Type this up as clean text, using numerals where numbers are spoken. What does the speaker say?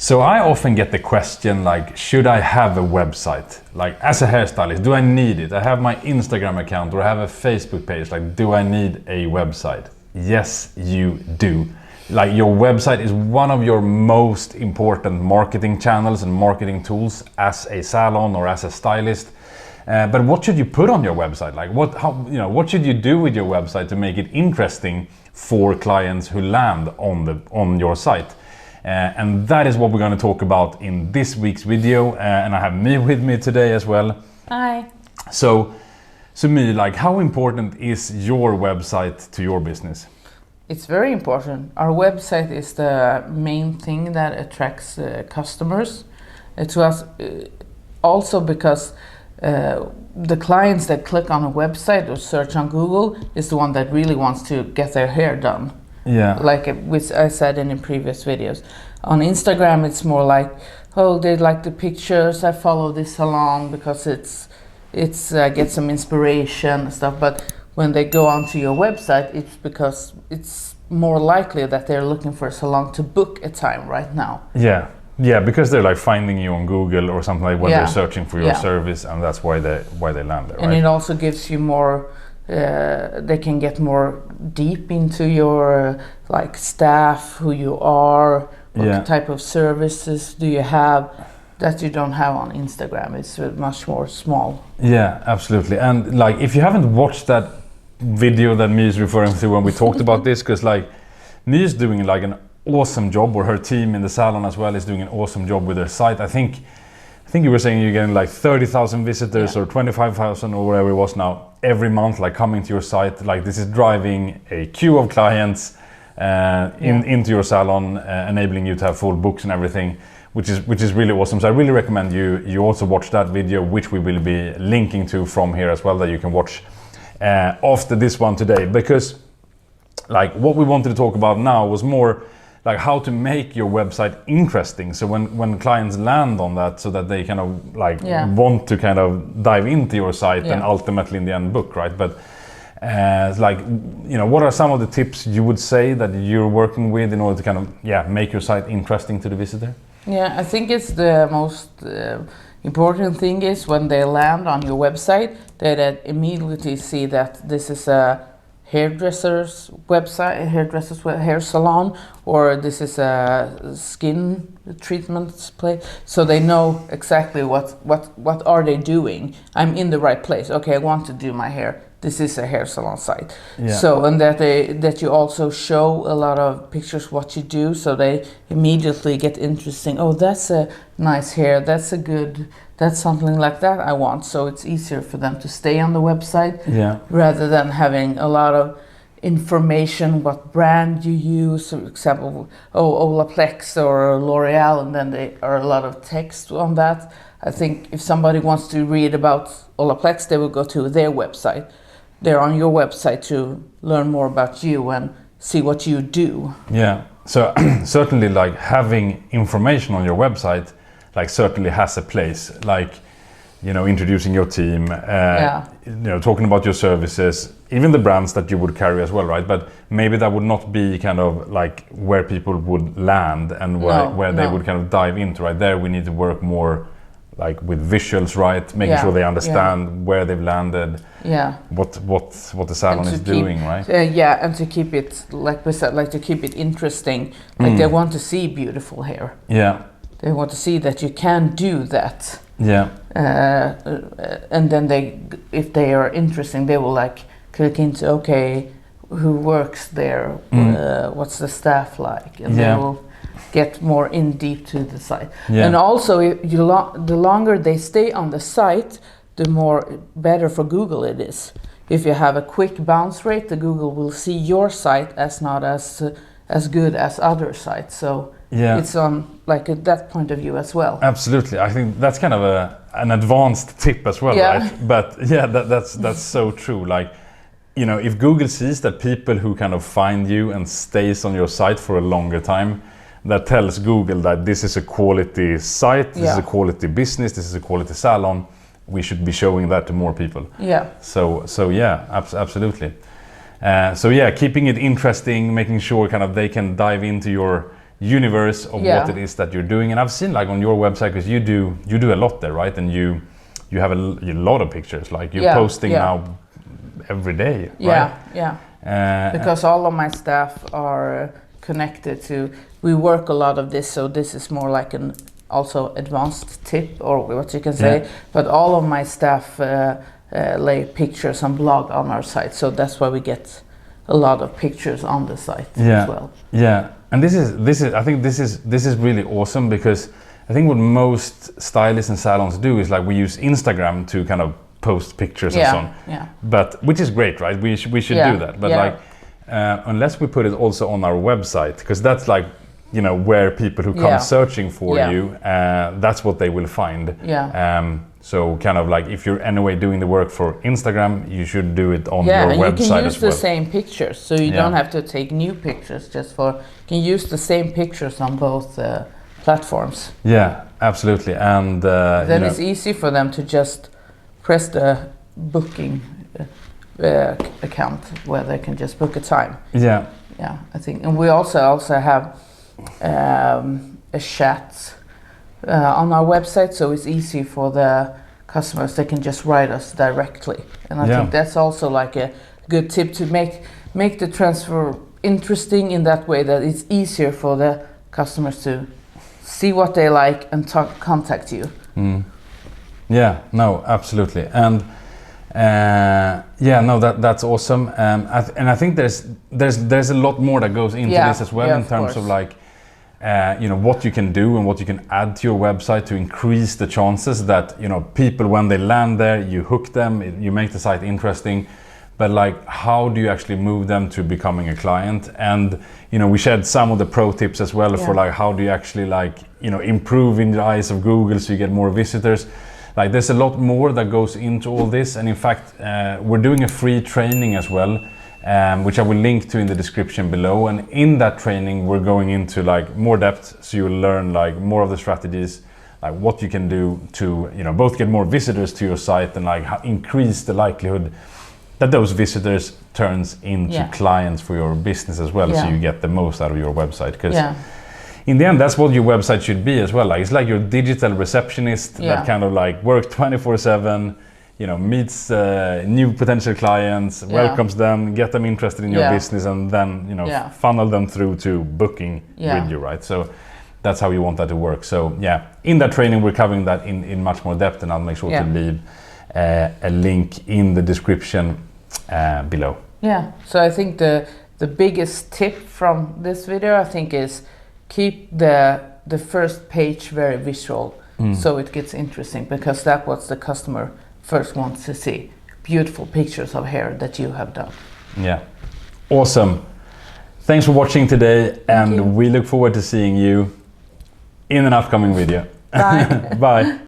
So I often get the question like, should I have a website? Like as a hairstylist, do I need it? I have my Instagram account or I have a Facebook page. Like, do I need a website? Yes, you do. Like your website is one of your most important marketing channels and marketing tools as a salon or as a stylist. But what should you put on your website? Like what should you do with your website to make it interesting for clients who land on your site? And that is what we're going to talk about in this week's video. And I have me with me today as well. Hi. So me, like, how important is your website to your business? It's very important. Our website is the main thing that attracts customers to us. Also because the clients that click on a website or search on Google is the one that really wants to get their hair done. Yeah. Like which I said in the previous videos. On Instagram, it's more like, oh, they like the pictures. I follow this salon because it's get some inspiration and stuff. But when they go onto your website, it's because it's more likely that they're looking for a salon to book a time right now. Yeah. Yeah, because they're like finding you on Google or something like when they're searching for your service, and that's why they land there. And right? it also gives you more. They can get more deep into your like staff, who you are, what type of services do you have that you don't have on Instagram. It's much more small. Yeah, absolutely. And like if you haven't watched that video that Mi is referring to when we talked about this, because like Mi is doing like an awesome job, or her team in the salon as well is doing an awesome job with their site. I think you were saying you're getting like 30,000 visitors or 25,000 or whatever it was now every month, like coming to your site. Like this is driving a queue of clients into your salon, enabling you to have full books and everything, which is really awesome. So I really recommend you also watch that video, which we will be linking to from here as well, that you can watch after this one today. Because like what we wanted to talk about now was more like how to make your website interesting. So when clients land on that, so that they kind of like want to kind of dive into your site and ultimately in the end book, right? But like, you know, what are some of the tips you would say that you're working with in order to kind of make your site interesting to the visitor? Yeah, I think it's the most important thing is when they land on your website, they immediately see that this is a hairdresser's website, hair salon, or this is a skin treatment place. So they know exactly what are they doing. I'm in the right place. Okay, I want to do my hair. This is a hair salon site. Yeah. So and that you also show a lot of pictures what you do, so they immediately get interesting. Oh, that's a nice hair. That's something like that I want. So it's easier for them to stay on the website rather than having a lot of information, what brand you use, for example, Olaplex or L'Oreal, and then there are a lot of text on that. I think if somebody wants to read about Olaplex, they will go to their website. They're on your website to learn more about you and see what you do. Yeah, so certainly like having information on your website like certainly has a place, like, you know, introducing your team, you know, talking about your services, even the brands that you would carry as well, right? But maybe that would not be kind of like where people would land and where they would kind of dive into, right? There we need to work more like with visuals, right? Making sure they understand where they've landed, what the salon is doing, right? And to keep it, like we said, like to keep it interesting. Like they want to see beautiful hair. Yeah. They want to see that you can do that. Yeah. And then if they are interesting, they will like click into, okay, who works there? What's the staff like? And they will get more in deep to the site. Yeah. And also, the longer they stay on the site, the more better for Google it is. If you have a quick bounce rate, the Google will see your site as not as good as other sites. So it's on like at that point of view as well. Absolutely, I think that's kind of an advanced tip as well, right? But that's so true. Like, you know, if Google sees that people who kind of find you and stays on your site for a longer time, that tells Google that this is a quality site, this is a quality business, this is a quality salon. We should be showing that to more people. Yeah. So yeah, absolutely. So yeah, keeping it interesting, making sure kind of they can dive into your universe of Yeah. what it is that you're doing. And I've seen like on your website, because you do a lot there, right? And you have a lot of pictures, like you're Yeah, posting yeah. now every day, Yeah, right? yeah. Because all of my staff are connected to. We work a lot of this, so this is more like an also advanced tip, or what you can say. Yeah. But all of my staff lay pictures and blog on our site, so that's why we get a lot of pictures on the site as well. Yeah, and this is I think this is really awesome, because I think what most stylists and salons do is like we use Instagram to kind of post pictures and so on. Yeah. But which is great, right? We should do that. But like unless we put it also on our website, because that's like, you know, where people who come searching for you, that's what they will find. So kind of like if you're anyway doing the work for Instagram, you should do it on your website as well. You can use the same pictures, so you don't have to take new pictures. You can use the same pictures on both platforms. Yeah, absolutely. And then it's easy for them to just press the booking account where they can just book a time. Yeah, I think. And we also have a chat on our website, so it's easy for the customers. They can just write us directly, and I think that's also like a good tip to make the transfer interesting in that way, that it's easier for the customers to see what they like and contact you. Yeah, no, absolutely. And that's awesome. And I think there's a lot more that goes into this as well, in terms of like you know, what you can do and what you can add to your website to increase the chances that, you know, people, when they land there, you hook them, you make the site interesting. But like, how do you actually move them to becoming a client? And, you know, we shared some of the pro tips as well for like, how do you actually like, you know, improve in the eyes of Google so you get more visitors. Like, there's a lot more that goes into all this. And in fact, we're doing a free training as well, which I will link to in the description below. And in that training, we're going into like more depth, so you will learn like more of the strategies, like what you can do to, you know, both get more visitors to your site and like increase the likelihood that those visitors turns into clients for your business as well, so you get the most out of your website. Because in the end, that's what your website should be as well. Like, it's like your digital receptionist that kind of like works 24/7, you know, meets new potential clients, welcomes them, get them interested in your business, and then, you know, funnel them through to booking with you, right? So that's how you want that to work. So in that training, we're covering that in much more depth, and I'll make sure to leave a link in the description below. So I think the biggest tip from this video, I think, is keep the first page very visual, so it gets interesting, because that's what the customer first wants to see. Beautiful pictures of hair that you have done. Yeah. Awesome. Thanks for watching today, and we look forward to seeing you in an upcoming video. Bye. Bye.